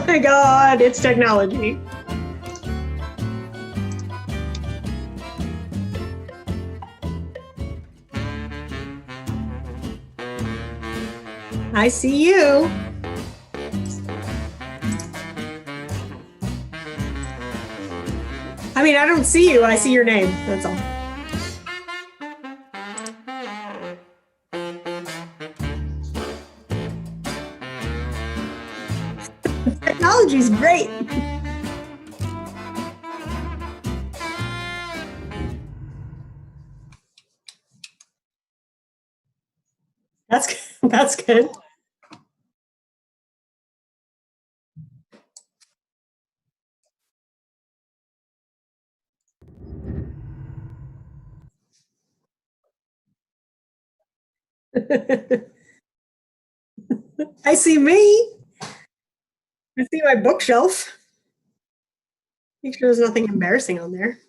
Oh my God, it's technology. I see you. I mean, I don't see you. I see your name. That's all. Technology's great. That's good. I see me. I see my bookshelf. Make sure there's nothing embarrassing on there.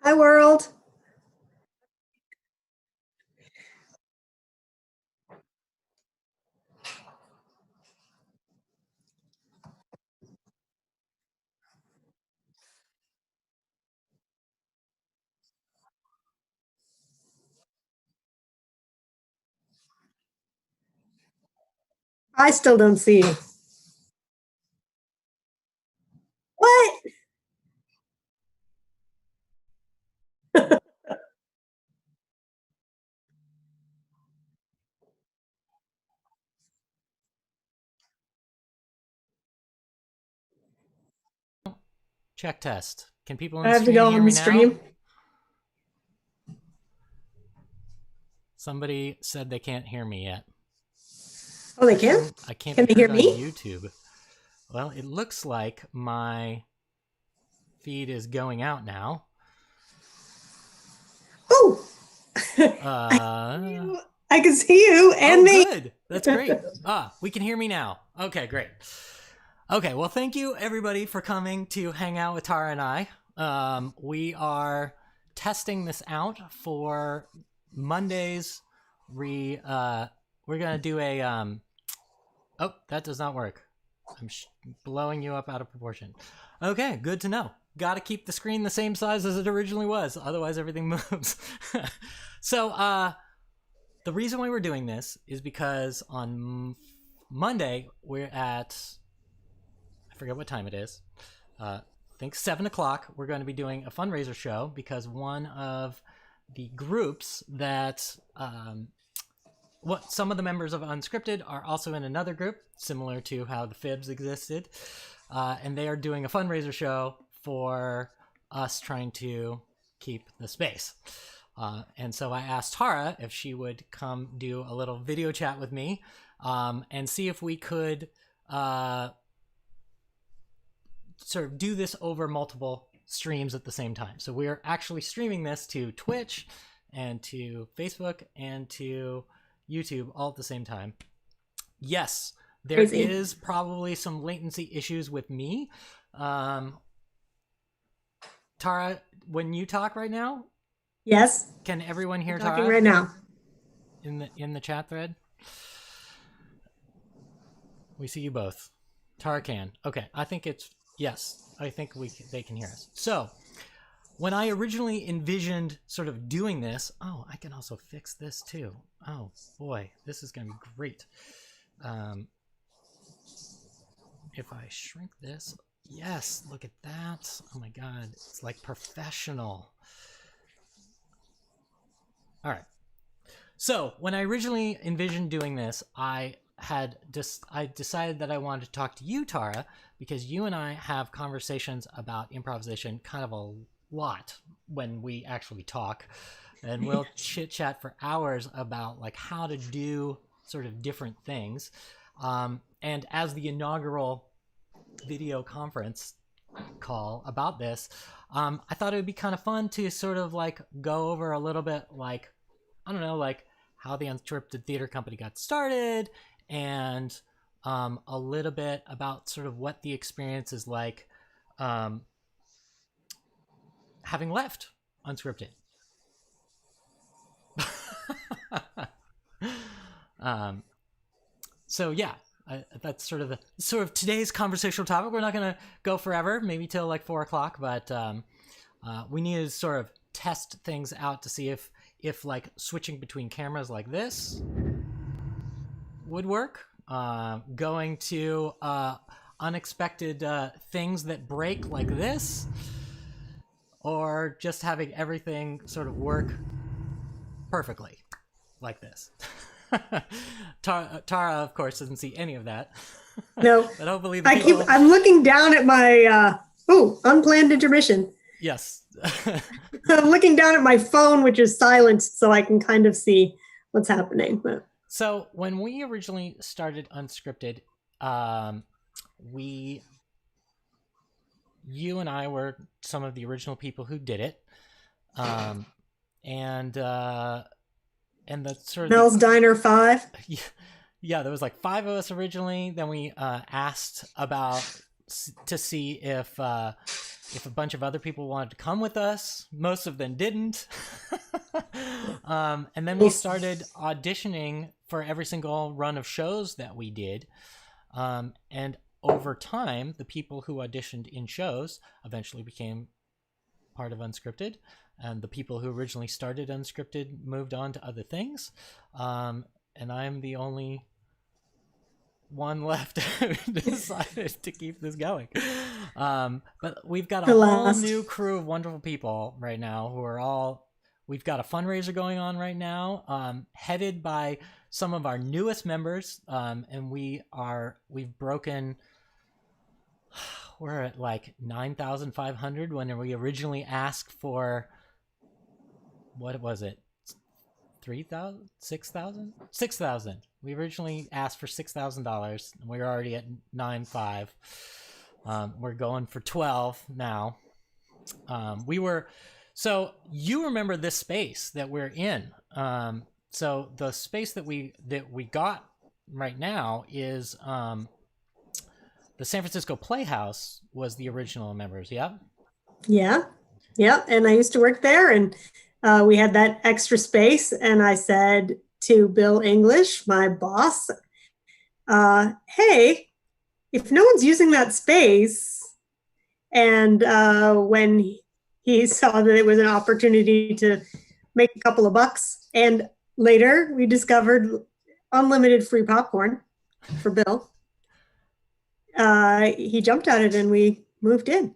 Hi, world. I still don't see you. What? Check test. Can people in I the have to stream go hear on me the now? stream. Somebody said they can't hear me yet. Oh, they can? I can't Can be they hear heard on me? YouTube. Well, it looks like my feed is going out now. Oh, I can see you and me. Good. That's great. We can hear me now. Okay, great. Okay, well, thank you everybody for coming to hang out with Tara and I. We are testing this out for Mondays. We're gonna do a oh, that does not work. I'm blowing you up out of proportion. Okay, good to know. Got to keep the screen the same size as it originally was, otherwise everything moves. So, the reason why we're doing this is because on Monday we're at, I forget what time it is. I think 7 o'clock. We're going to be doing a fundraiser show because one of the groups that some of the members of Unscripted are also in another group, similar to how the Fibs existed, and they are doing a fundraiser show for us trying to keep the space. And so I asked Tara if she would come do a little video chat with me and see if we could sort of do this over multiple streams at the same time. So we're actually streaming this to Twitch and to Facebook and to YouTube all at the same time. Yes, there is probably some latency issues with me. Tara, when you talk right now, yes, can everyone hear Tara? Talking right now in the chat thread? We see you both. Tara can. Okay, I think it's yes. I think they can hear us. So when I originally envisioned sort of doing this, I can also fix this too. Oh boy, this is going to be great. If I shrink this, yes, look at that. Oh my God, it's like professional. All right. So when I originally envisioned doing this, I decided that I wanted to talk to you, Tara, because you and I have conversations about improvisation kind of a lot when we actually talk, and we'll chit chat for hours about like how to do sort of different things. And as the inaugural video conference call about this, I thought it would be kind of fun to sort of like go over a little bit, like, I don't know, like how the Unscripted Theater Company got started and a little bit about sort of what the experience is like having left Unscripted. So yeah, that's sort of today's conversational topic. We're not going to go forever, maybe till like 4 o'clock, but we need to sort of test things out to see if like switching between cameras like this would work. Going to unexpected things that break like this, or just having everything sort of work perfectly like this. Tara, of course, doesn't see any of that. No, but hopefully I'm looking down at my unplanned intermission. Yes. I'm looking down at my phone, which is silenced, so I can kind of see what's happening. But so when we originally started Unscripted, you and I were some of the original people who did it, and the sort of Mel's Diner 5. Yeah, there was like 5 of us originally. Then we asked to see if a bunch of other people wanted to come with us. Most of them didn't. And then we started auditioning for every single run of shows that we did. And over time, the people who auditioned in shows eventually became part of Unscripted. And the people who originally started Unscripted moved on to other things. And I'm the only one left who decided to keep this going. But we've got a whole new crew of wonderful people right now who are all... We've got a fundraiser going on right now, headed by some of our newest members. And we've broken... We're at like 9,500 when we originally asked for... What was it? 3,000? 6,000? 6,000. We originally asked for $6,000 and we were already at 9,500. We're going for 12 now. So you remember this space that we're in. So the space that we got right now is the San Francisco Playhouse was the original members. Yeah. Yeah. Yeah. And I used to work there, and we had that extra space, and I said to Bill English, my boss, hey, if no one's using that space, and when he saw that it was an opportunity to make a couple of bucks, and later we discovered unlimited free popcorn for Bill, he jumped at it and we moved in.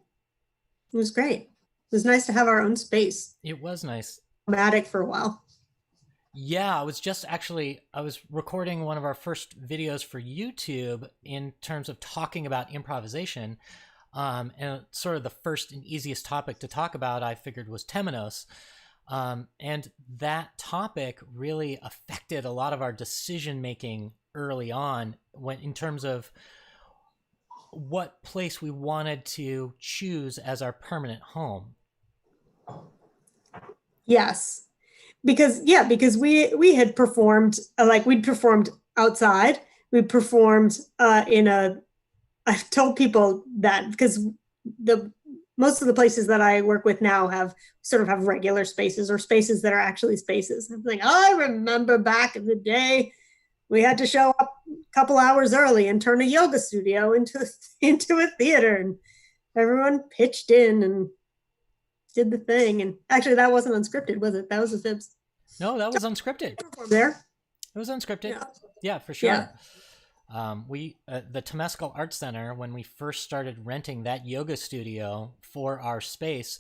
It was great. It was nice to have our own space. It was nice. Dramatic for a while. Yeah, I was recording one of our first videos for YouTube in terms of talking about improvisation. And sort of the first and easiest topic to talk about, I figured, was Temenos. And that topic really affected a lot of our decision making early on in terms of what place we wanted to choose as our permanent home. Yes, because we had performed, we'd performed outside. We performed I've told people that because most of the places that I work with now have regular spaces or spaces that are actually spaces. I'm like, I remember back in the day, we had to show up a couple hours early and turn a yoga studio into a theater, and everyone pitched in and did the thing. And actually, that wasn't Unscripted, was it? That was the Fibs. No, that was Unscripted. There, it was Unscripted. Yeah, for sure. Yeah. The Temescal Art Center, when we first started renting that yoga studio for our space,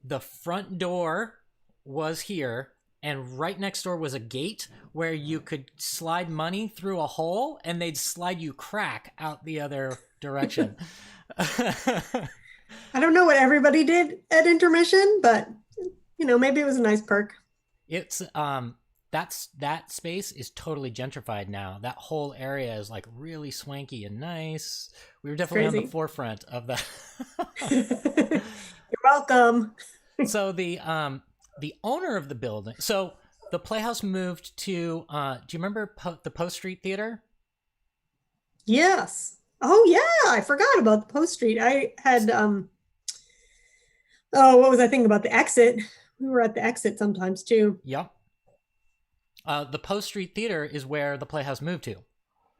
the front door was here, and right next door was a gate where you could slide money through a hole and they'd slide you crack out the other direction. I don't know what everybody did at intermission, but maybe it was a nice perk. It's that space is totally gentrified now. That whole area is like really swanky and nice. We were definitely on the forefront of that. You're welcome. So the owner of the building, so the Playhouse moved to, do you remember the Post Street Theater? Yes. Oh yeah, I forgot about the Post Street. I had oh, what was I thinking about the exit? We were at the exit sometimes too. Yep. The Post Street Theater is where the Playhouse moved to.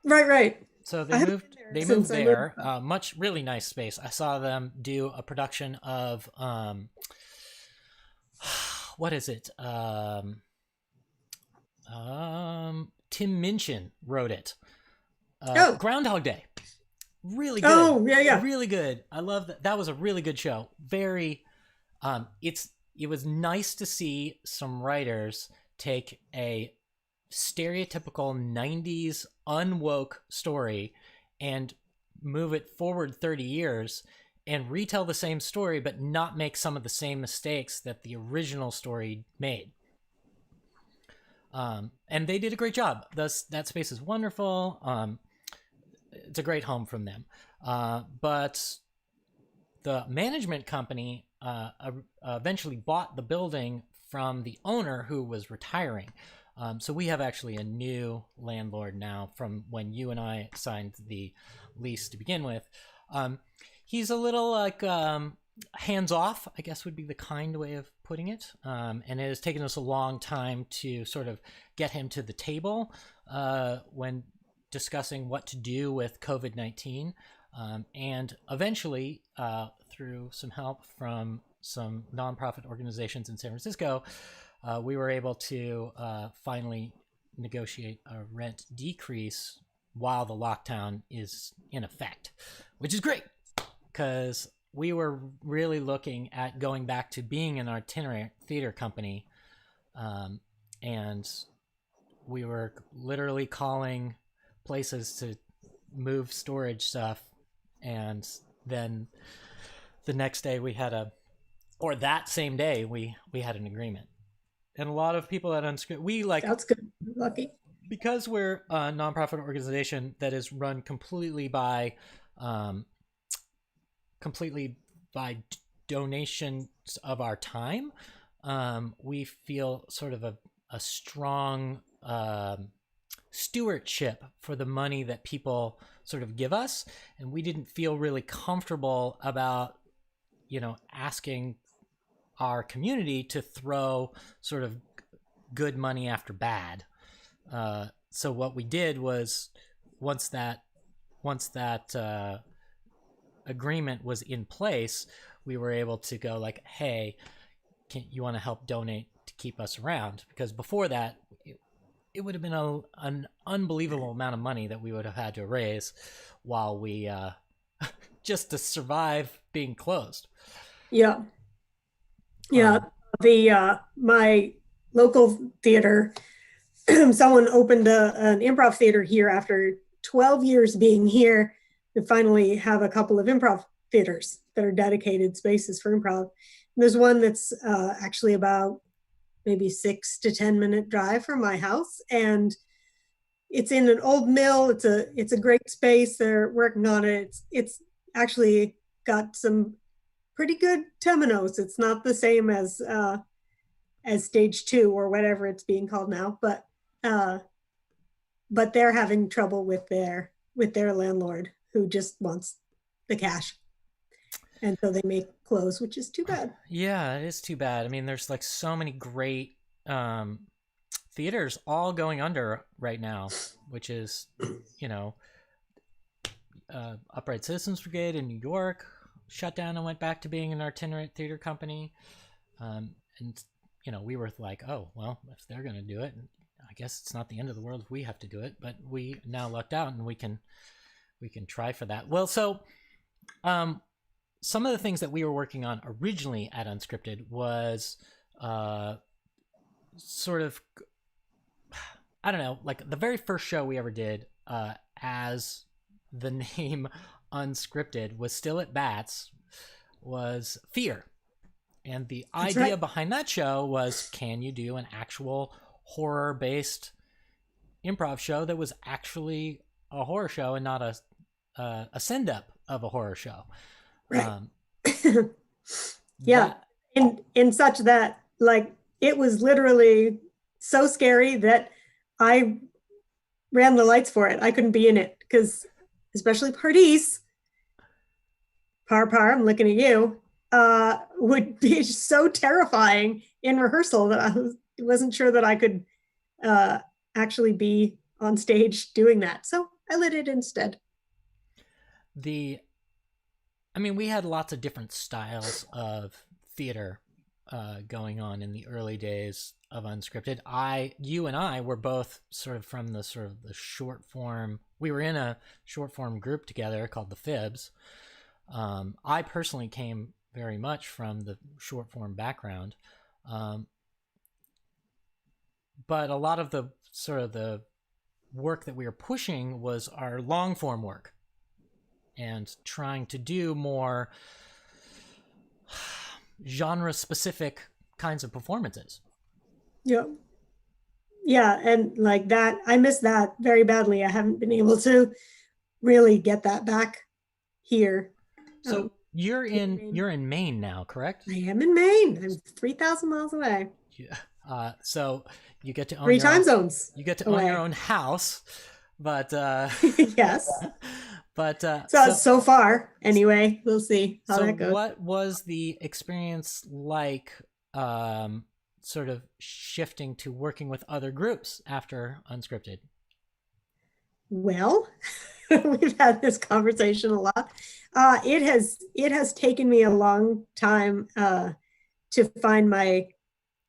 Right, right. So I they haven't moved. been there They moved since I moved. there. Much really nice space. I saw them do a production of what is it? Tim Minchin wrote it. Oh, Groundhog Day. Really good. oh yeah, yeah. Really good. I love that. That was a really good show. Very. It was nice to see some writers take a stereotypical 90s unwoke story and move it forward 30 years and retell the same story but not make some of the same mistakes that the original story made. And they did a great job. Thus, that space is wonderful. It's a great home from them. But the management company eventually bought the building from the owner who was retiring. So we have actually a new landlord now from when you and I signed the lease to begin with. He's a little like hands off, I guess would be the kind way of putting it. And it has taken us a long time to sort of get him to the table when discussing what to do with COVID-19. And eventually, through some help from some nonprofit organizations in San Francisco, we were able to finally negotiate a rent decrease while the lockdown is in effect, which is great because we were really looking at going back to being an itinerant theater company. And we were literally calling places to move storage stuff. And then the next day or that same day, we had an agreement. And a lot of people at Unscripted, That's good. Lucky. because we're a nonprofit organization that is run completely by donations of our time. We feel sort of a strong stewardship for the money that people sort of give us, and we didn't feel really comfortable about asking our community to throw sort of good money after bad. So what we did was once that agreement was in place, we were able to go like, hey, you want to help donate to keep us around? Because before that, it would have been an unbelievable amount of money that we would have had to raise while we just to survive being closed. Yeah. Yeah. The my local theater, someone opened an improv theater here after 12 years being here. We finally have a couple of improv theaters that are dedicated spaces for improv. And there's one that's actually about maybe 6 to 10 minute drive from my house, and it's in an old mill. It's a great space. They're working on it. It's actually got some pretty good temenos. It's not the same as stage two or whatever it's being called now, but they're having trouble with their landlord who just wants the cash, and so they may close, which is too bad. Yeah, it is too bad. I mean, there's like so many great theaters all going under right now, which is, Upright Citizens Brigade in New York shut down and went back to being an itinerant theater company. And, we were like, oh, well, if they're going to do it, I guess it's not the end of the world if we have to do it, but we now lucked out and we can try for that. Well, so some of the things that we were working on originally at Unscripted was sort of, I don't know, like the very first show we ever did as the name Unscripted was still at Bats, was Fear. And the idea behind that show was, can you do an actual horror-based improv show that was actually a horror show and not a send-up of a horror show? Right. Yeah. In such that, like, it was literally so scary that I ran the lights for it. I couldn't be in it because especially Pardis, Par, I'm looking at you, would be so terrifying in rehearsal that wasn't sure that I could uh, actually be on stage doing that. So I lit it instead. The I mean, we had lots of different styles of theater going on in the early days of Unscripted. You and I were both from the short form. We were in a short form group together called the Fibs. I personally came very much from the short form background, but a lot of the work that we were pushing was our long form work and trying to do more genre specific kinds of performances. Yeah. Yeah. And like that, I miss that very badly. I haven't been able to really get that back here. So you're in Maine now, correct? I am in Maine. I'm 3,000 miles away. Yeah. So you get to own three time zones. You get to own your own house, but yes. But so far, anyway, we'll see how that goes. What was the experience like? Sort of shifting to working with other groups after Unscripted. Well, we've had this conversation a lot. It has taken me a long time to find my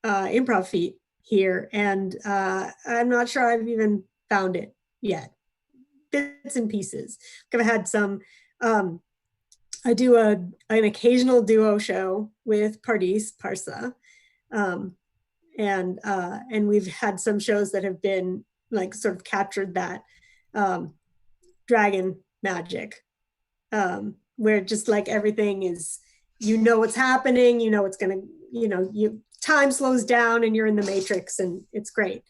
improv feet here, and I'm not sure I've even found it yet. Bits and pieces. I've had some. I do an occasional duo show with Pardis Parsa, and we've had some shows that have been like sort of captured that dragon magic, where just like everything is, what's happening, it's gonna, time slows down and you're in the matrix and it's great.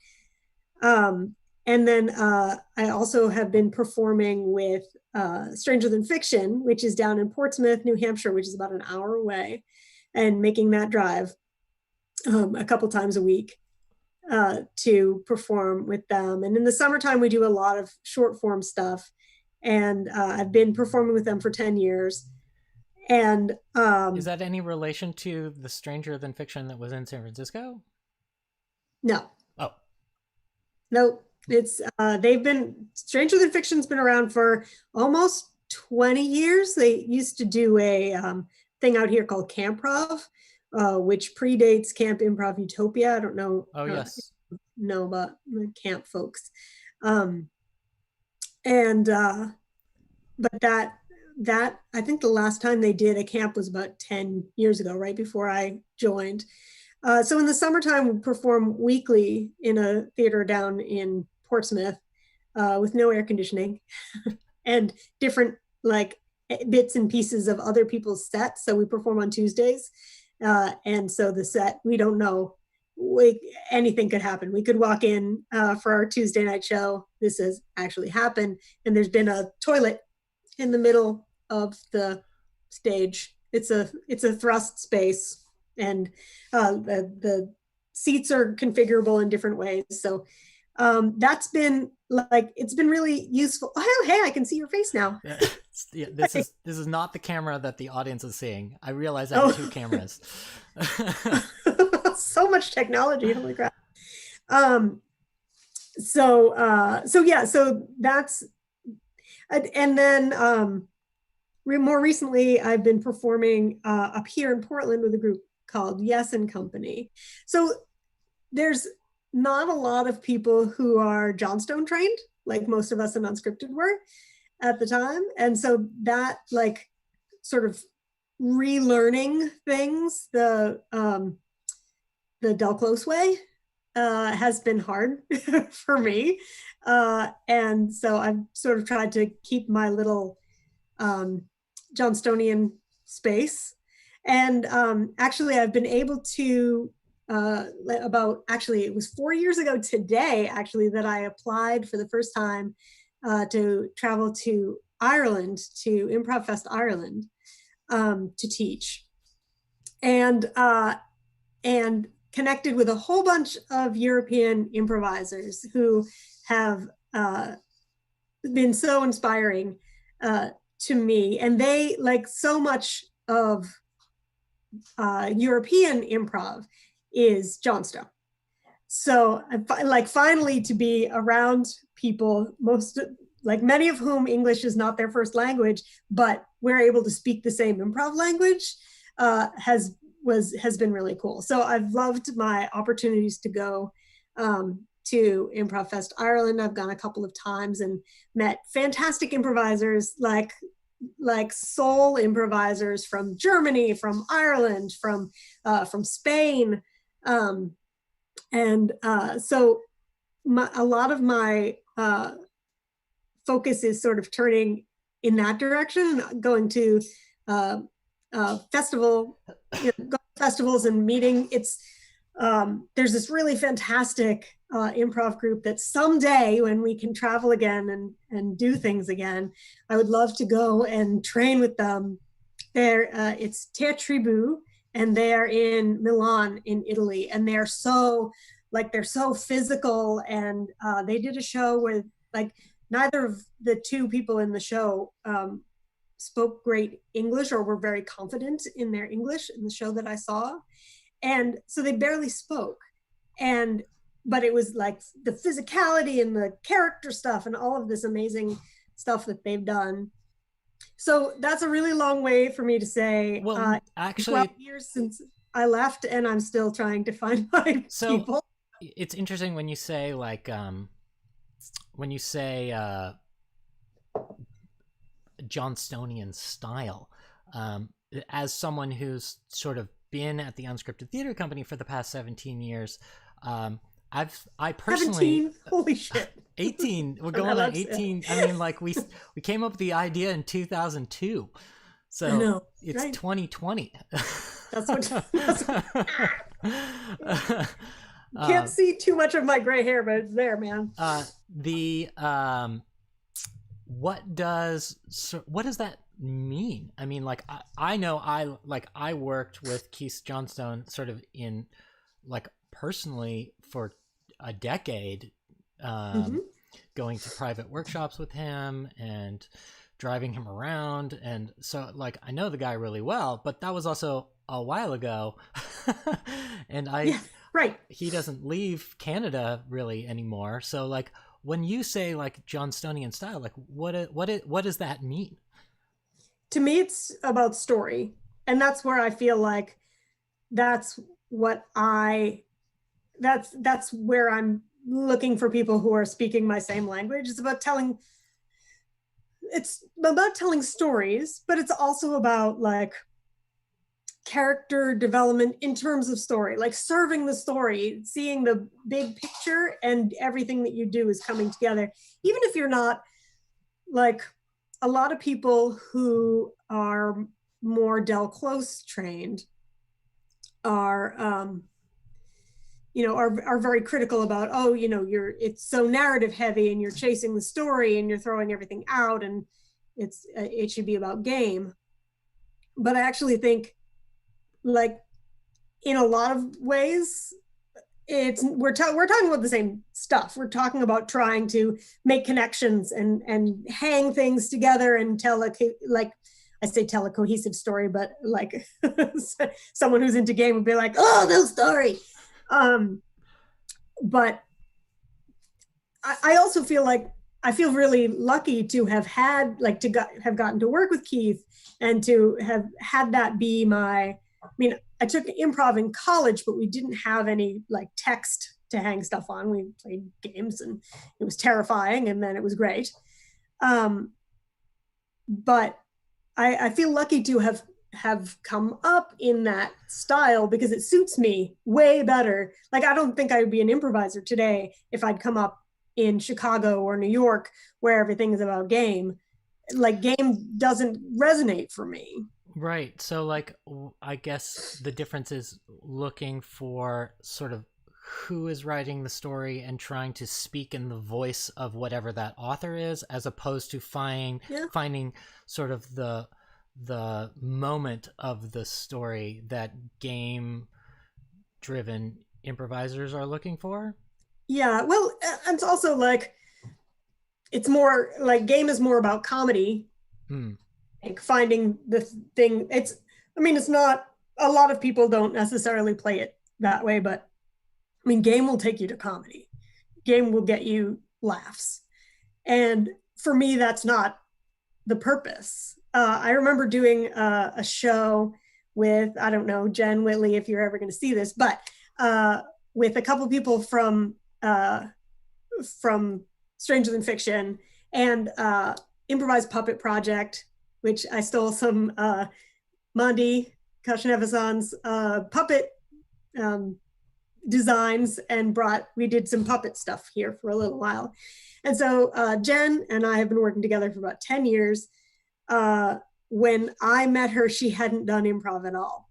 And then I also have been performing with Stranger Than Fiction, which is down in Portsmouth, New Hampshire, which is about an hour away, and making that drive a couple times a week to perform with them. And in the summertime, we do a lot of short form stuff. And I've been performing with them for 10 years. And is that any relation to the Stranger Than Fiction that was in San Francisco? No. Oh. No, it's Stranger Than Fiction's been around for almost 20 years. They used to do a thing out here called Camprov, which predates Camp Improv Utopia. I don't know. Oh, yes. Know about the camp folks. But that I think the last time they did a camp was about 10 years ago, right before I joined. So in the summertime, we perform weekly in a theater down in Portsmouth with no air conditioning and different like bits and pieces of other people's sets. So we perform on Tuesdays. And so the set, we don't know, anything could happen. We could walk in for our Tuesday night show. This has actually happened. And there's been a toilet in the middle of the stage. It's a thrust space, and the seats are configurable in different ways. So that's been like, it's been really useful. Oh, hey, I can see your face now. Yeah, this is not the camera that the audience is seeing. I realize I have two cameras. So much technology, holy crap. So that's, and then more recently I've been performing up here in Portland with a group called Yes and Company. So there's not a lot of people who are Johnstone trained, like most of us in Unscripted were at the time. And so that like sort of relearning things the Del Close way has been hard for me. And so I've sort of tried to keep my little Johnstonian space. And actually I've been able to it was 4 years ago today, actually, that I applied for the first time to travel to Ireland, to Improv Fest Ireland, to teach, and connected with a whole bunch of European improvisers who have been so inspiring uh, to me. And they like so much of European improv is Johnstone. So like finally to be around people, most like many of whom English is not their first language, but we're able to speak the same improv language, has been really cool. So I've loved my opportunities to go to Improv Fest Ireland. I've gone a couple of times and met fantastic improvisers like soul improvisers from Germany, from Ireland, from Spain. So a lot of my focus is sort of turning in that direction, going to festivals and meeting. There's this really fantastic improv group that someday when we can travel again and do things again, I would love to go and train with them. It's Te Tribu, and they are in Milan in Italy, and they're so physical, and they did a show where like neither of the two people in the show spoke great English or were very confident in their English in the show that I saw. And so they barely spoke. But it was like the physicality and the character stuff and all of this amazing stuff that they've done. So that's a really long way for me to say. Well, actually, 12 years since I left, and I'm still trying to find my people. It's interesting when you say Johnstonian style. As someone who's sort of been at the Unscripted Theater Company for the past 17 years, I personally 17, holy shit, 18. We're going on 18. I mean, like we came up with the idea in 2002, so it's right. 2020. That's can't see too much of my gray hair, but it's there, man. What does that mean? I mean, like I know I worked with Keith Johnstone sort of in like personally for a decade, going to private workshops with him and driving him around, and so like I know the guy really well, but that was also a while ago. And right, he doesn't leave Canada really anymore, so like when you say like Johnstonian style, like what does that mean? To me, it's about story, and that's where I feel like that's where I'm looking for people who are speaking my same language. It's about telling stories, but it's also about like character development in terms of story, like serving the story, seeing the big picture, and everything that you do is coming together. Even if you're not like a lot of people who are more Del Close trained are very critical about, it's so narrative heavy and you're chasing the story and you're throwing everything out and it should be about game. But I actually think, like, in a lot of ways, we're talking about the same stuff. We're talking about trying to make connections and hang things together and tell a cohesive story, but like someone who's into game would be like, oh, no story. But I also feel like I feel really lucky to have had have gotten to work with Keith and to have had that be I took improv in college, but we didn't have any like text to hang stuff on. We played games and it was terrifying, and then it was great. But I feel lucky to have come up in that style because it suits me way better. Like, I don't think I would be an improviser today if I'd come up in Chicago or New York where everything is about game. Like, game doesn't resonate for me. Right. So like, I guess the difference is looking for sort of who is writing the story and trying to speak in the voice of whatever that author is, as opposed to finding sort of the moment of the story that game driven improvisers are looking for. Yeah. Well, it's also like, it's more like game is more about comedy Mm. Like finding the thing. I mean, it's not, a lot of people don't necessarily play it that way, but I mean, game will take you to comedy. Game will get you laughs. And for me, that's not the purpose. I remember doing a show with, I don't know, Jen Whitley, if you're ever going to see this, but with a couple people from Stranger Than Fiction and Improvised Puppet Project, which I stole some Mandi Kashinevasan's puppet um, designs and we did some puppet stuff here for a little while. And so Jen and I have been working together for about 10 years. When I met her, she hadn't done improv at all,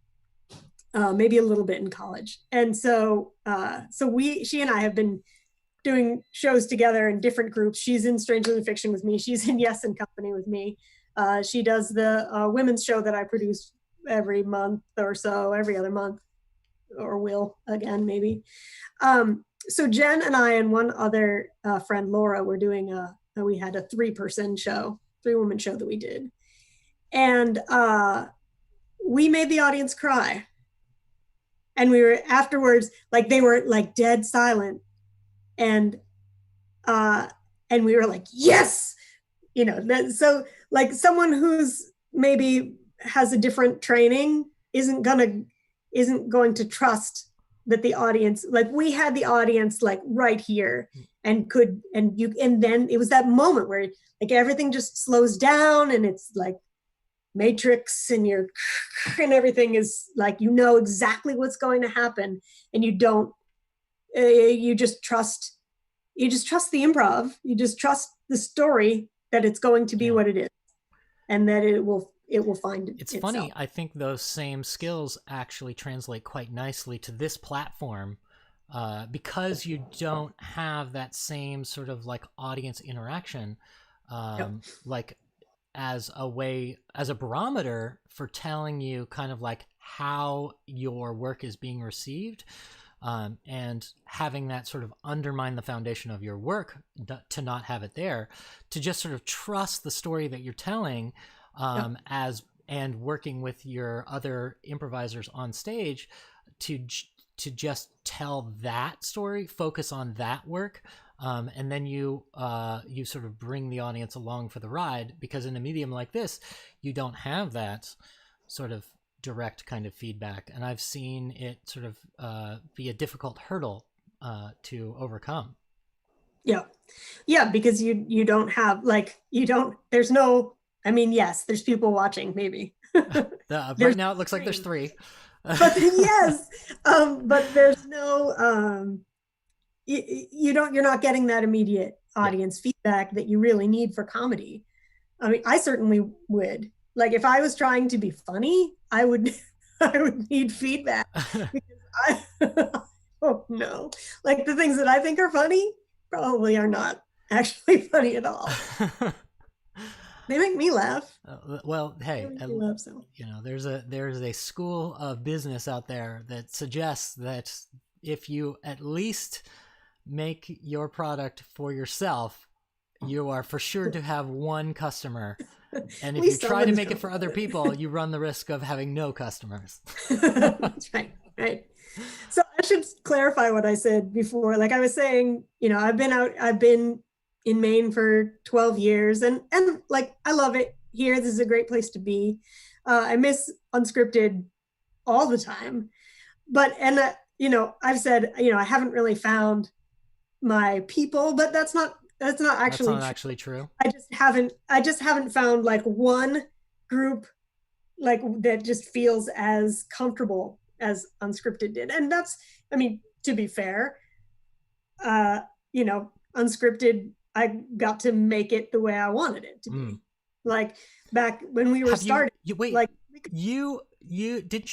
maybe a little bit in college. And so she and I have been doing shows together in different groups. She's in Stranger Than Fiction with me. She's in Yes and Company with me. She does the women's show that I produce every month or so, every other month, or will again, maybe. So Jen and I and one other friend, Laura, were doing we had a 3-person show, 3-woman show that we did. And we made the audience cry. And we were afterwards, like they were like dead silent. And we were like, yes, so like someone who's maybe has a different training isn't going to trust that the audience, like we had the audience like right here and then it was that moment where like everything just slows down and it's like Matrix and everything is like, exactly what's going to happen. And you just trust the improv. You just trust the story that it's going to be what it is, and that it will find it's itself. Funny, I think those same skills actually translate quite nicely to this platform, because you don't have that same sort of like audience interaction, like as a barometer for telling you kind of like how your work is being received. And having that sort of undermine the foundation of your work to not have it there, to just sort of trust the story that you're telling, and working with your other improvisers on stage to just tell that story, focus on that work. And then you sort of bring the audience along for the ride, because in a medium like this, you don't have that sort of direct kind of feedback, and I've seen it sort of be a difficult hurdle to overcome. Yeah, because you don't have there's no, I mean, yes, there's people watching maybe. Right now it looks like there's 3. But yes, but there's no you're not getting that immediate audience feedback that you really need for comedy. I mean, I certainly would. Like if I was trying to be funny, I would need feedback, because I don't know. Like the things that I think are funny probably are not actually funny at all. They make me laugh. Well, hey, there's a school of business out there that suggests that if you at least make your product for yourself, you are for sure to have one customer. And if you try to make it for other people, you run the risk of having no customers. That's right. So I should clarify what I said before. Like I was saying, I've been in Maine for 12 years and like, I love it here. This is a great place to be. I miss Unscripted all the time, but, I've said, I haven't really found my people, but that's not actually true. I just haven't found like one group like that just feels as comfortable as Unscripted did. And that's, I mean, to be fair, Unscripted, I got to make it the way I wanted it to be. Like back when we were starting. Did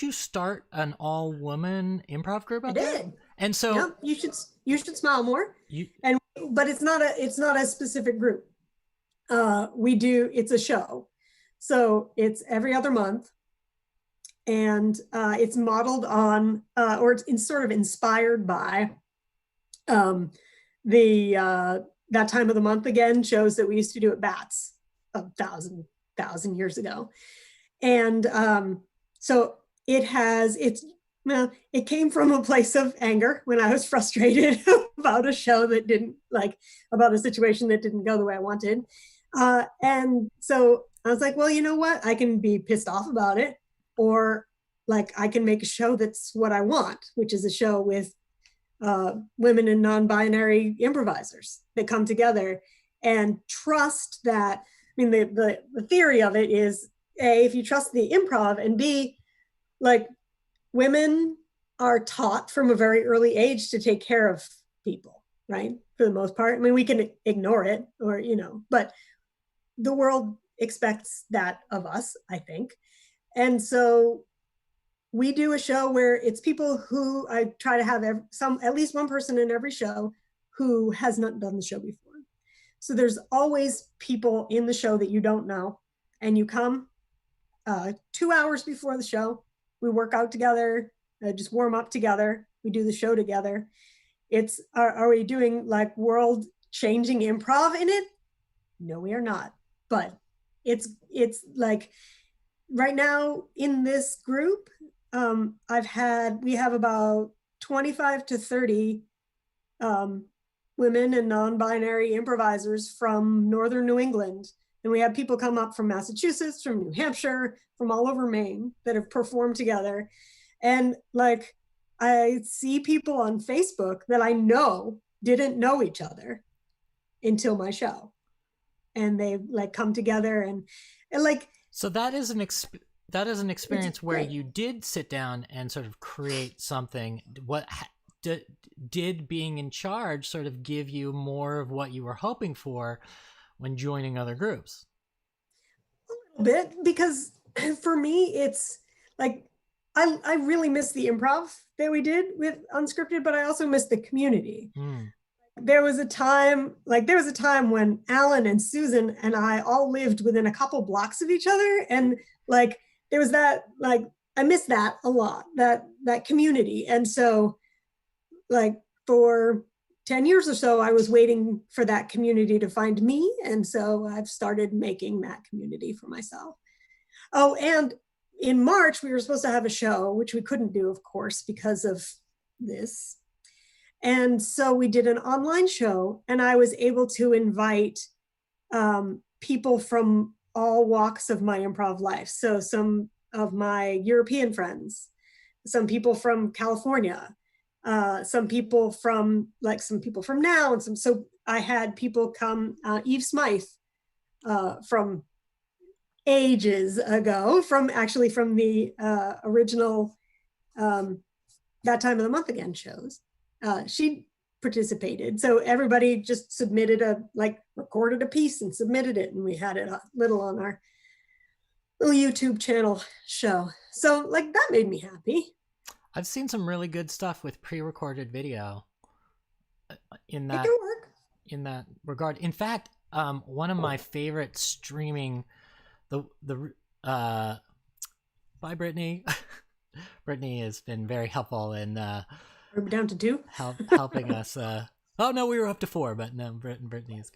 you start an all-woman improv group out there? I did. And so you should smile more. But it's not a specific group. It's a show. So it's every other month. And it's modeled on, or it's sort of inspired by that time of the month again, shows that we used to do at Bats 1,000 1,000 years ago. And so it came from a place of anger when I was frustrated about a show that didn't about a situation that didn't go the way I wanted. And so I was like, well, you know what? I can be pissed off about it, or I can make a show that's what I want, which is a show with women and non-binary improvisers that come together and trust that. I mean, the theory of it is, A, if you trust the improv, and B, women are taught from a very early age to take care of people, right? For the most part. I mean, we can ignore it but the world expects that of us, I think. And so we do a show where it's people who I try to have at least one person in every show who has not done the show before. So there's always people in the show that you don't know, and you come 2 hours before the show. We work out together, just warm up together. We do the show together. Are we doing world changing improv in it? No, we are not. But it's right now in this group, we have about 25 to 30 women and non-binary improvisers from Northern New England. And we have people come up from Massachusetts, from New Hampshire, from all over Maine that have performed together. And I see people on Facebook that I know didn't know each other until my show. And they come together and so that is an experience where you did sit down and sort of create something. What did being in charge sort of give you more of what you were hoping for when joining other groups? A little bit, because for me, it's I really miss the improv that we did with Unscripted, but I also miss the community. There was a time when Alan and Susan and I all lived within a couple blocks of each other, and there was that I miss that a lot, that community. And so for 10 years or so, I was waiting for that community to find me, and so I've started making that community for myself. Oh, and in March we were supposed to have a show, which we couldn't do, of course, because of this. And so we did an online show, and I was able to invite people from all walks of my improv life. So some of my European friends, some people from California, some people from now, and so I had people come, Eve Smythe from ages ago, from the original That Time of the Month Again shows. She participated. So everybody just submitted recorded a piece and submitted it, and we had it little on our little YouTube channel show. So that made me happy. I've seen some really good stuff with pre-recorded video in that regard. In fact, one of my favorite streaming, bye Brittany. Brittany has been very helpful in we're down to 2 helping us. Oh no, we were up to 4, but no, Brittany is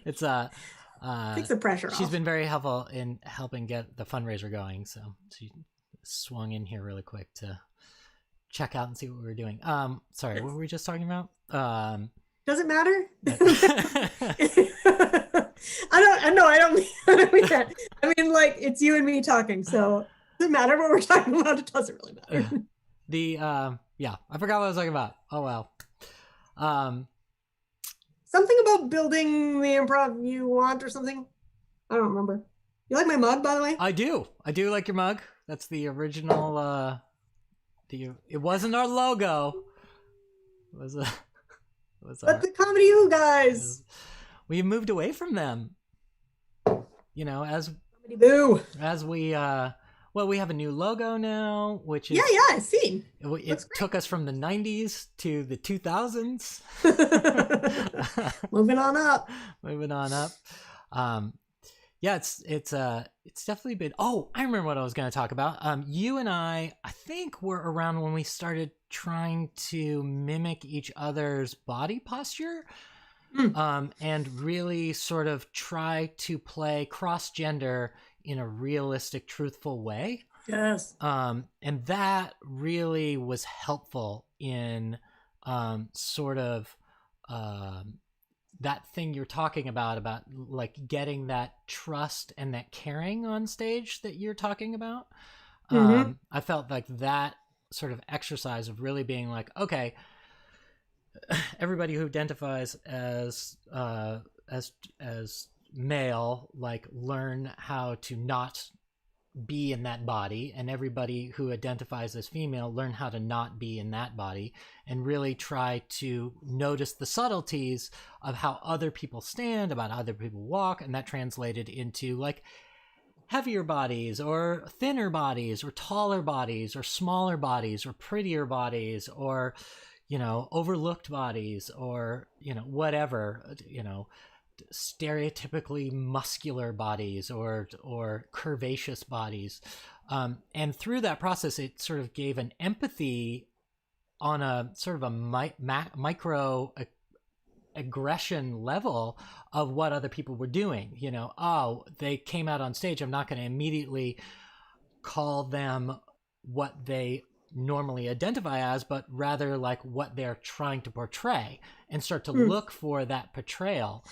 it's takes the pressure off. She's been very helpful in helping get the fundraiser going, so she swung in here really quick to check out and see what we were doing. Sorry, what were we just talking about? Does it matter? I don't mean that. I mean, it's you and me talking, so it doesn't matter what we're talking about. It doesn't really matter. I forgot what I was talking about. Oh well. Something about building the improv you want, or something. I don't remember. You like my mug, by the way? I do like your mug. That's the original. It wasn't our logo. It was but the Comedy Who guys. We moved away from them. As Comedy Boo. As we we have a new logo now, which is I've seen. It took us from the 90s to the 2000s. Moving on up. It's definitely been. Oh, I remember what I was going to talk about. You and I think were around when we started trying to mimic each other's body posture. Mm. and really sort of try to play cross gender in a realistic, truthful way. Yes. And that really was helpful in sort of that thing you're talking about like getting that trust and that caring on stage that you're talking about. Mm-hmm. I felt like that sort of exercise of really being like, okay, everybody who identifies as male, like, learn how to not be in that body, and everybody who identifies as female, learn how to not be in that body, and really try to notice the subtleties of how other people stand, about how other people walk. And that translated into like heavier bodies or thinner bodies or taller bodies or smaller bodies or prettier bodies or, you know, overlooked bodies or, you know, whatever, you know, stereotypically muscular bodies or curvaceous bodies. And through that process, it sort of gave an empathy on a sort of a micro aggression level of what other people were doing. You know, oh, they came out on stage, I'm not going to immediately call them what they normally identify as, but rather like what they're trying to portray, and start to look for that portrayal.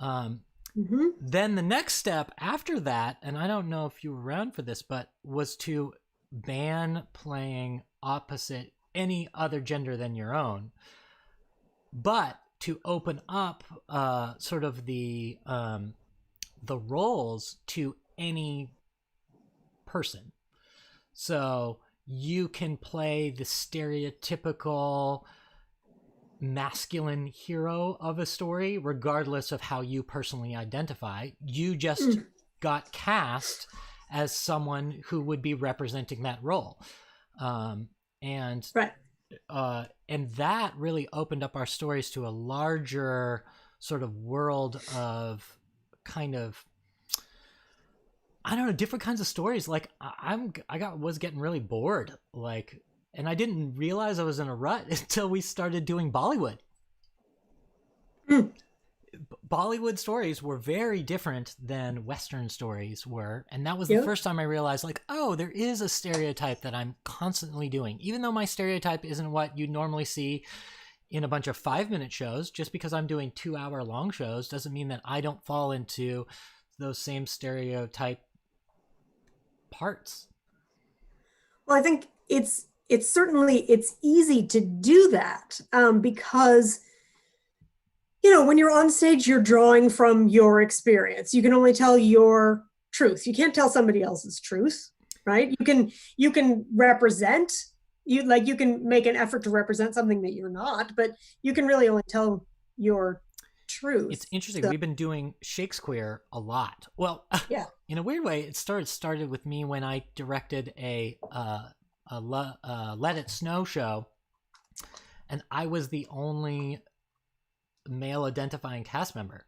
Then the next step after that, and I don't know if you were around for this, but was to ban playing opposite any other gender than your own, but to open up sort of the roles to any person. So you can play the stereotypical masculine hero of a story regardless of how you personally identify. You just got cast as someone who would be representing that role. And Right. And that really opened up our stories to a larger sort of world of kind of, I don't know, different kinds of stories. Like was getting really bored, like, and I didn't realize I was in a rut until we started doing Bollywood. Bollywood stories were very different than Western stories were. And that was the first time I realized, like, oh, there is a stereotype that I'm constantly doing. Even though my stereotype isn't what you normally see in a bunch of 5-minute shows, just because I'm doing 2-hour long shows doesn't mean that I don't fall into those same stereotype parts. Well, I think it's easy to do that because, you know, when you're on stage, you're drawing from your experience. You can only tell your truth. You can't tell somebody else's truth, right? You can represent, you can make an effort to represent something that you're not, but you can really only tell your truth. It's interesting. So, we've been doing Shakespeare a lot. Well, yeah. In a weird way, it started with me when I directed a Let It Snow show, and I was the only male identifying cast member.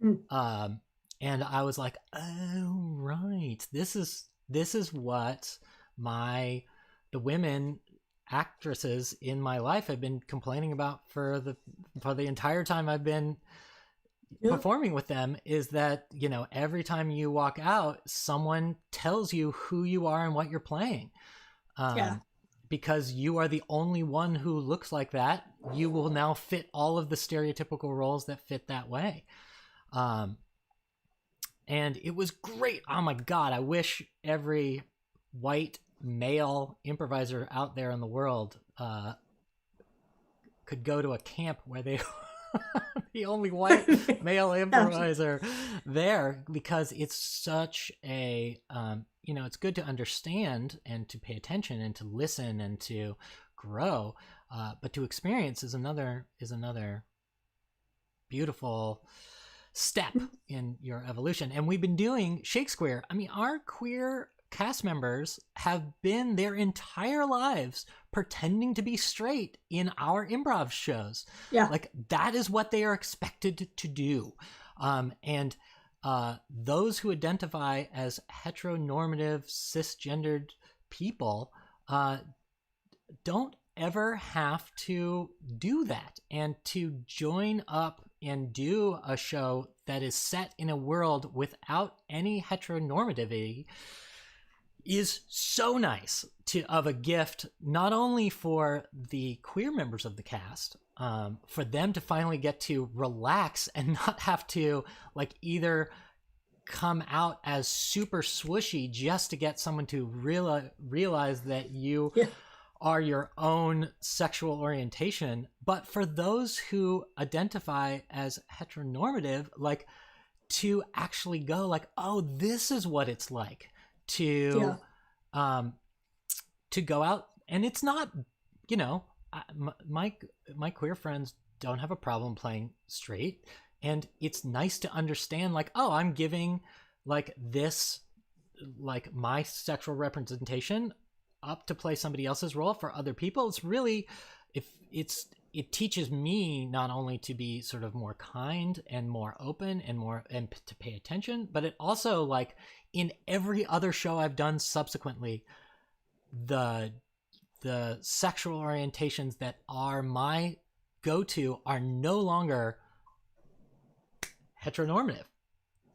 And I was like, oh, right, this is what the women actresses in my life have been complaining about for the entire time I've been performing with them, is that, you know, every time you walk out, someone tells you who you are and what you're playing. Because you are the only one who looks like that. You will now fit all of the stereotypical roles that fit that way. And it was great. Oh my God. I wish every white male improviser out there in the world could go to a camp where they the only white male improviser there, because it's such a you know, it's good to understand and to pay attention and to listen and to grow, but to experience is another beautiful step in your evolution. And we've been doing Shakespeare. I mean, our queer cast members have been their entire lives pretending to be straight in our improv shows. Like, that is what they are expected to do. And those who identify as heteronormative cisgendered people don't ever have to do that. And to join up and do a show that is set in a world without any heteronormativity is so nice of a gift, not only for the queer members of the cast, for them to finally get to relax and not have to like either come out as super swooshy just to get someone to realize that you are your own sexual orientation, but for those who identify as heteronormative, like to actually go like, oh, this is what it's like to go out. And it's not, you know, my queer friends don't have a problem playing straight, and it's nice to understand like, oh, I'm giving like this, like my sexual representation up to play somebody else's role for other people. It's really, it teaches me not only to be sort of more kind and more open and to pay attention, but it also, like in every other show I've done subsequently, the sexual orientations that are my go-to are no longer heteronormative.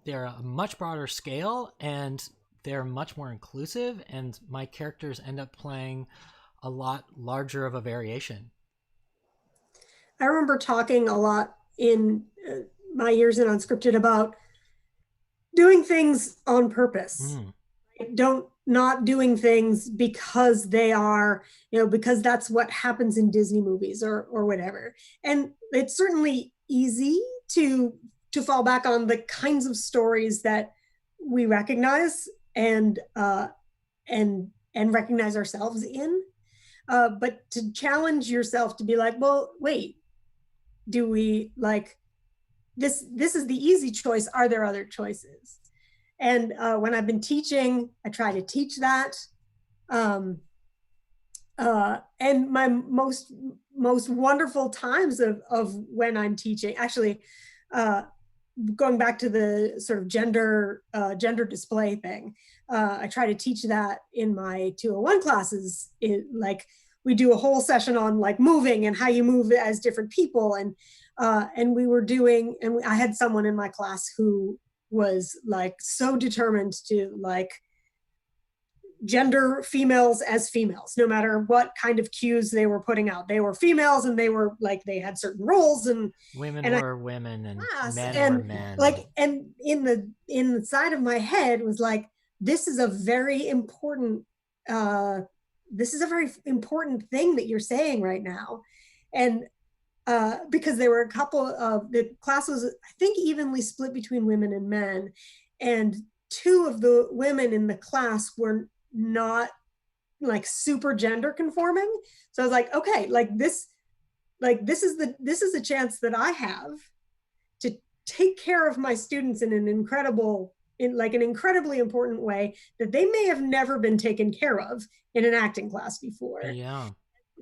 They're a much broader scale, and they're much more inclusive, and my characters end up playing a lot larger of a variation. I remember talking a lot in my years in Unscripted about doing things on purpose. Not doing things because they are, because that's what happens in Disney movies or whatever. And it's certainly easy to fall back on the kinds of stories that we recognize and recognize ourselves in. But to challenge yourself to be like, well, wait, do we like this? This is the easy choice. Are there other choices? And when I've been teaching, I try to teach that. And my most wonderful times of when I'm teaching, actually, going back to the sort of gender display thing, I try to teach that in my 201 classes. Like we do a whole session on like moving and how you move as different people, and we were doing, and I had someone in my class who was like so determined to like gender females as females, no matter what kind of cues they were putting out. They were females, and they were like, they had certain roles, and women were women, and men were men. Like, and in the side of my head was like, this is a very important thing that you're saying right now. And because there were a couple of the class was, I think, evenly split between women and men, and two of the women in the class were not like super gender conforming. So I was like, okay, this is a chance that I have to take care of my students in an incredibly important way that they may have never been taken care of in an acting class before. Yeah.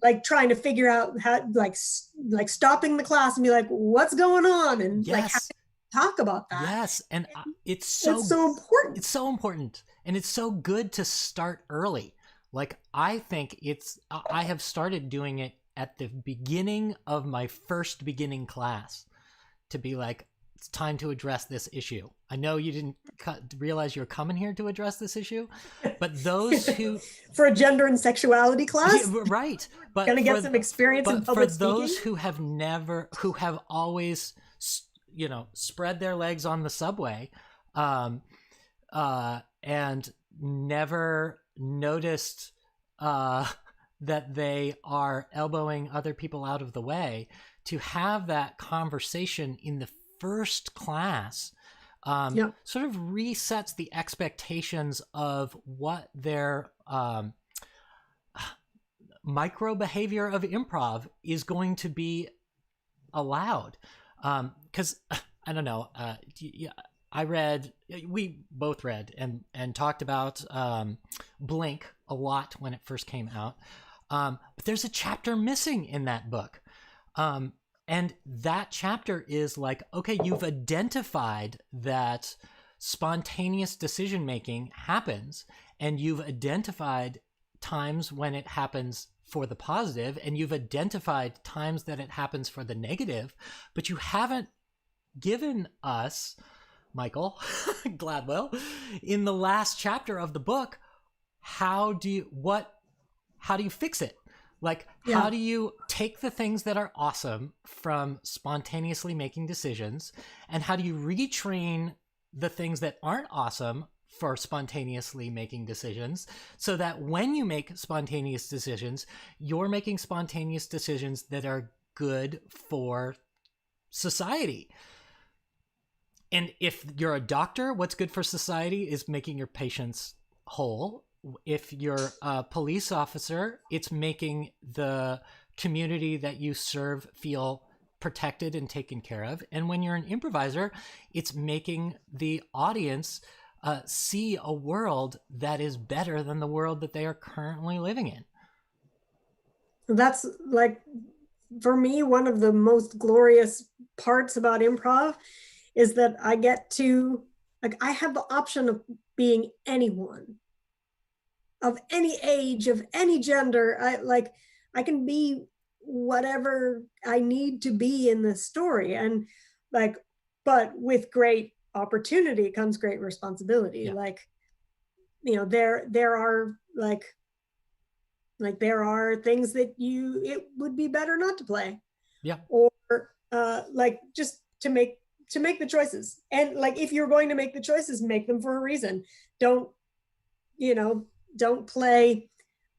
Like trying to figure out how, like stopping the class and be like, what's going on? And like how to talk about that. Yes. And it's so important. It's so important. And it's so good to start early. Like, I think I have started doing it at the beginning of my first beginning class to be like, it's time to address this issue. I know you didn't realize you're coming here to address this issue, but those who for a gender and sexuality class, right? But gonna get some experience in public speaking. For those who have always, spread their legs on the subway, and never noticed that they are elbowing other people out of the way, to have that conversation in the first class sort of resets the expectations of what their micro behavior of improv is going to be allowed. Because I don't know, we both read and talked about Blink a lot when it first came out, but there's a chapter missing in that book. And that chapter is like, okay, you've identified that spontaneous decision-making happens, and you've identified times when it happens for the positive, and you've identified times that it happens for the negative, but you haven't given us, Michael Gladwell, in the last chapter of the book, how do you fix it? Like, how do you take the things that are awesome from spontaneously making decisions, and how do you retrain the things that aren't awesome for spontaneously making decisions, so that when you make spontaneous decisions, you're making spontaneous decisions that are good for society? And if you're a doctor, what's good for society is making your patients whole. If you're a police officer, it's making the community that you serve feel protected and taken care of. And when you're an improviser, it's making the audience see a world that is better than the world that they are currently living in. That's like, for me, one of the most glorious parts about improv is that I get to, like, I have the option of being anyone, of any age, of any gender. I can be whatever I need to be in this story. And like, but with great opportunity comes great responsibility. Yeah. Like, you know, there are there are things that it would be better not to play. Yeah. Or like, just to make the choices. And like, if you're going to make the choices, make them for a reason. Don't play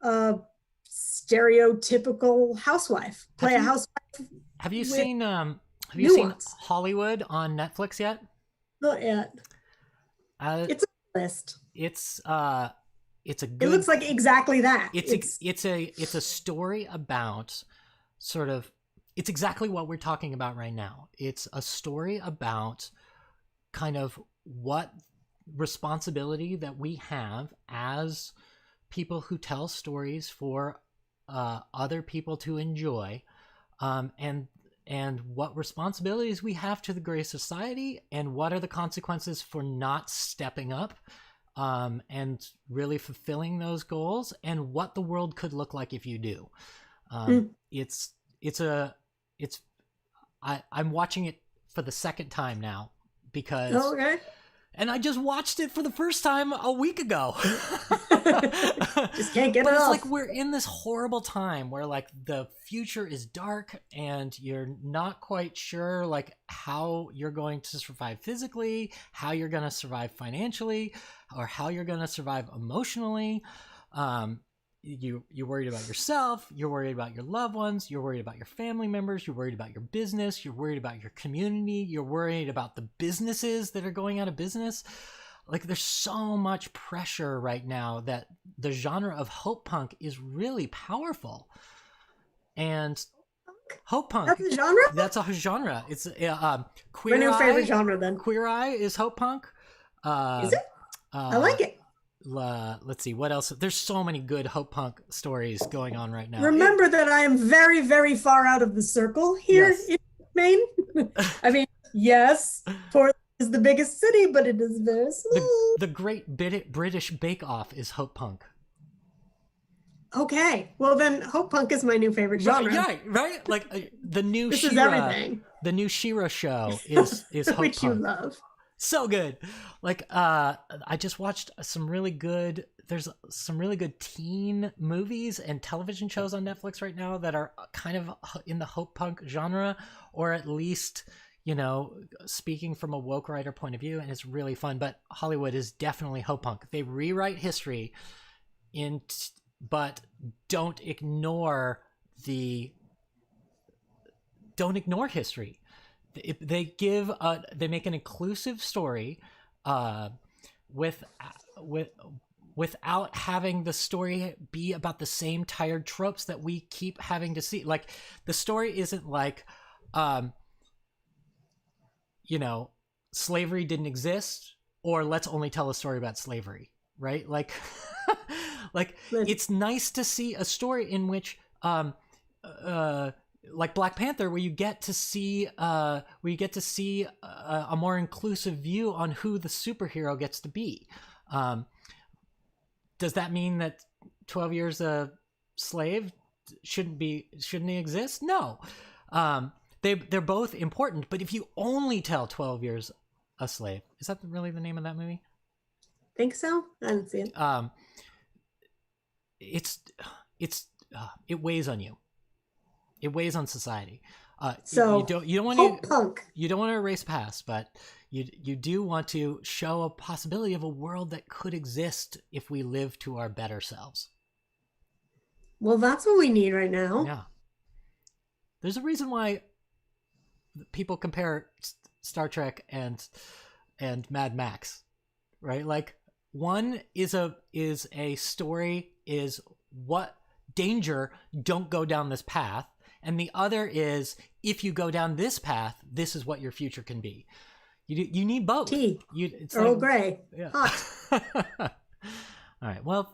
a stereotypical housewife. Play a housewife. Have you seen Hollywood on Netflix yet? Not yet. It's a list. It's a good, it looks like exactly that. It's a story about sort of, it's exactly what we're talking about right now. It's a story about kind of what responsibility that we have as people who tell stories for other people to enjoy, and what responsibilities we have to the greater society, and what are the consequences for not stepping up and really fulfilling those goals, and what the world could look like if you do. I'm watching it for the second time now because and I just watched it for the first time a week ago. Just can't get but it it's off. like, we're in this horrible time where like the future is dark and you're not quite sure like how you're going to survive physically, how you're going to survive financially, or how you're going to survive emotionally. You're worried about yourself, you're worried about your loved ones, you're worried about your family members, you're worried about your business, you're worried about your community, you're worried about the businesses that are going out of business. Like, there's so much pressure right now that the genre of hope punk is really powerful. And hope punk, that's a genre? That's a genre. It's Queer Eye. My new favorite genre then. Queer Eye is hope punk. Is it? I like it. Let's see what else. There's so many good hope punk stories going on right now. Remember that I am very, very far out of the circle here in Maine. I mean, yes, Portland is the biggest city, but it is very small. The Great British Bake Off is hope punk. Okay, well then, hope punk is my new favorite genre. Right. Like the new this She-Ra, is everything. The new She-Ra show is hope which punk. You love. So good. Like I just watched some really good, there's some really good teen movies and television shows on Netflix right now that are kind of in the hope punk genre, or at least, you know, speaking from a woke writer point of view, and it's really fun. But Hollywood is definitely hope punk. They rewrite history but don't ignore history. They make an inclusive story without having the story be about the same tired tropes that we keep having to see. Like, the story isn't like slavery didn't exist, or let's only tell a story about slavery, right? Like it's nice to see a story in which like Black Panther, where you get to see a more inclusive view on who the superhero gets to be. Does that mean that 12 years a slave shouldn't exist? No. they're both important. But if you only tell 12 Years a Slave, is that really the name of that movie? Think so? I didn't see it. It weighs on you. It weighs on society. So you don't want hope to punk. You don't want to erase past, but you do want to show a possibility of a world that could exist if we live to our better selves. Well, that's what we need right now. Yeah. There's a reason why people compare Star Trek and Mad Max, right? Like, one is a story is what danger, don't go down this path, and the other is if you go down this path, this is what your future can be. You need both. Tea. It's Earl like, Grey. yeah. Hot. All right. Well,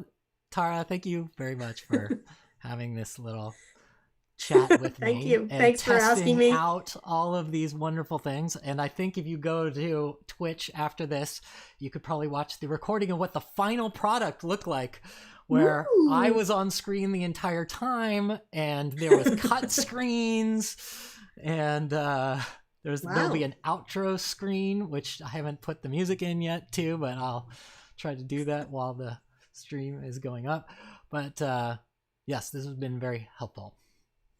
Tara, thank you very much for having this little chat with me. Thank you. And Thanks for asking testing me. out all of these wonderful things. And I think if you go to Twitch after this, you could probably watch the recording of what the final product looked like, where Ooh. I was on screen the entire time, and there was cut screens, and there'll be an outro screen, which I haven't put the music in yet too, but I'll try to do that while the stream is going up. But yes, this has been very helpful.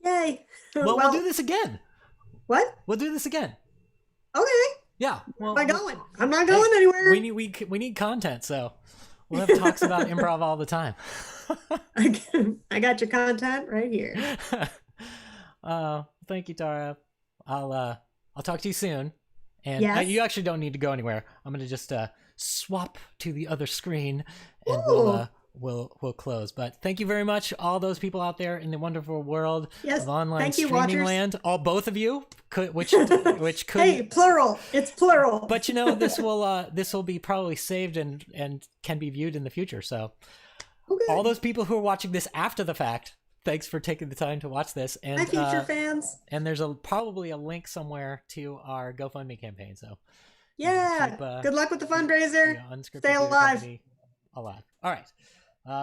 Yay. Well, we'll do this again. What? We'll do this again. Okay. Yeah. Well, Where am I going? I'm not going anywhere. We need content, so we'll have talks about improv all the time. I got your content right here. Thank you, Tara. I'll talk to you soon. And Yes. You actually don't need to go anywhere. I'm gonna just swap to the other screen, and Ooh. we'll close. But thank you very much, all those people out there in the wonderful world Yes. of online Thank you, streaming watchers. land. Both of you, which could. Hey, plural. It's plural. But this will be probably saved and can be viewed in the future. So Okay. all those people who are watching this after the fact, thanks for taking the time to watch this. And Hi, future fans. and there's probably a link somewhere to our GoFundMe campaign. So Yeah. keep, Good luck with the fundraiser. Unscripted Stay Theater alive. Company alive. All right.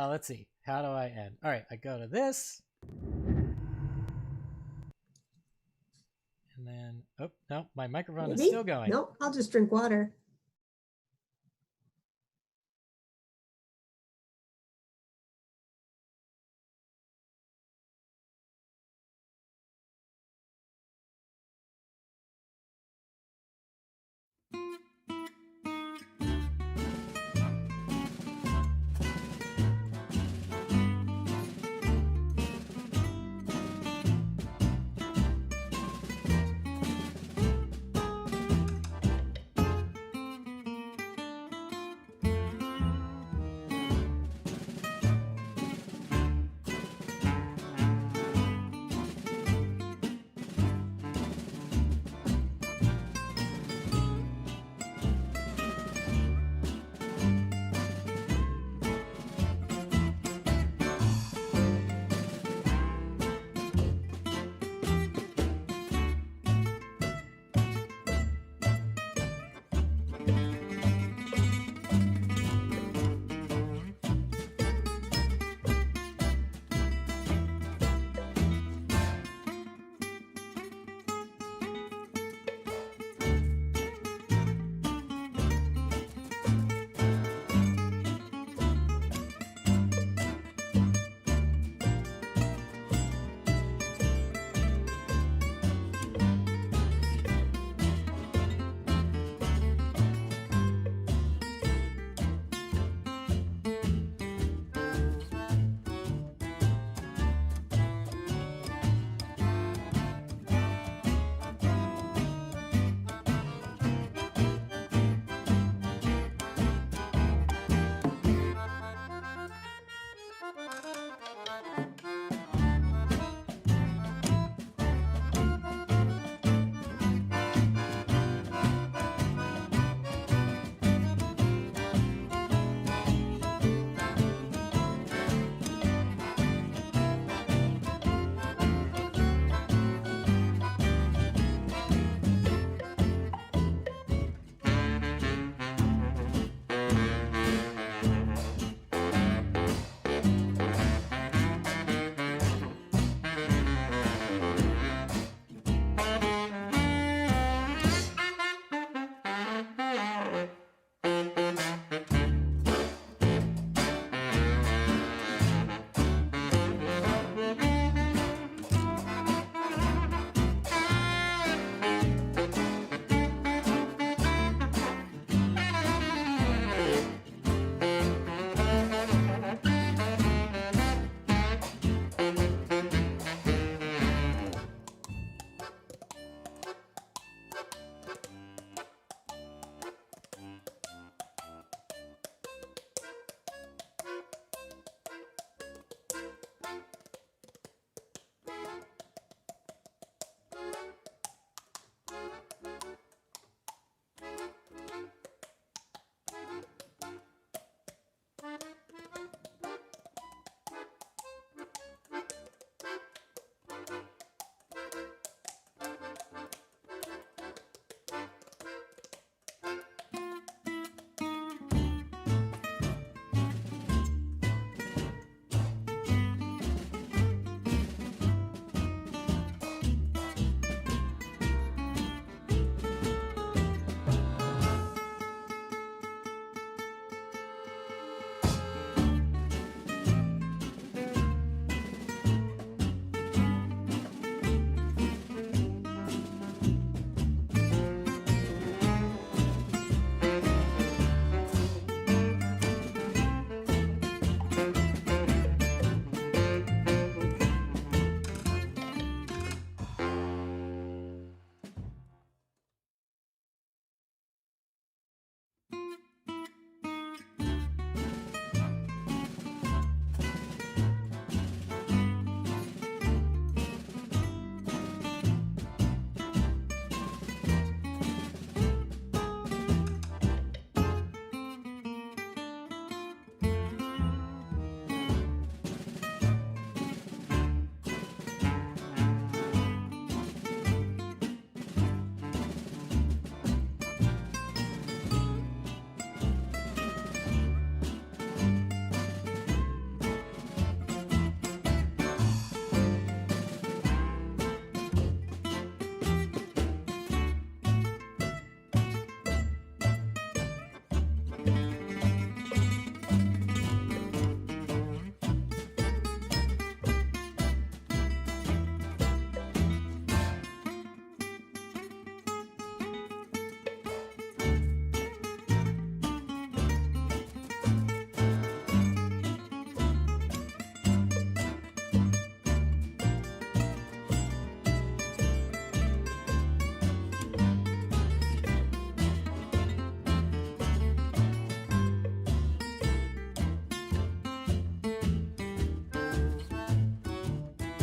Let's see. How do I end? All right. I go to this. And then, oh, no, my microphone is Maybe? still going. Nope. I'll just drink water.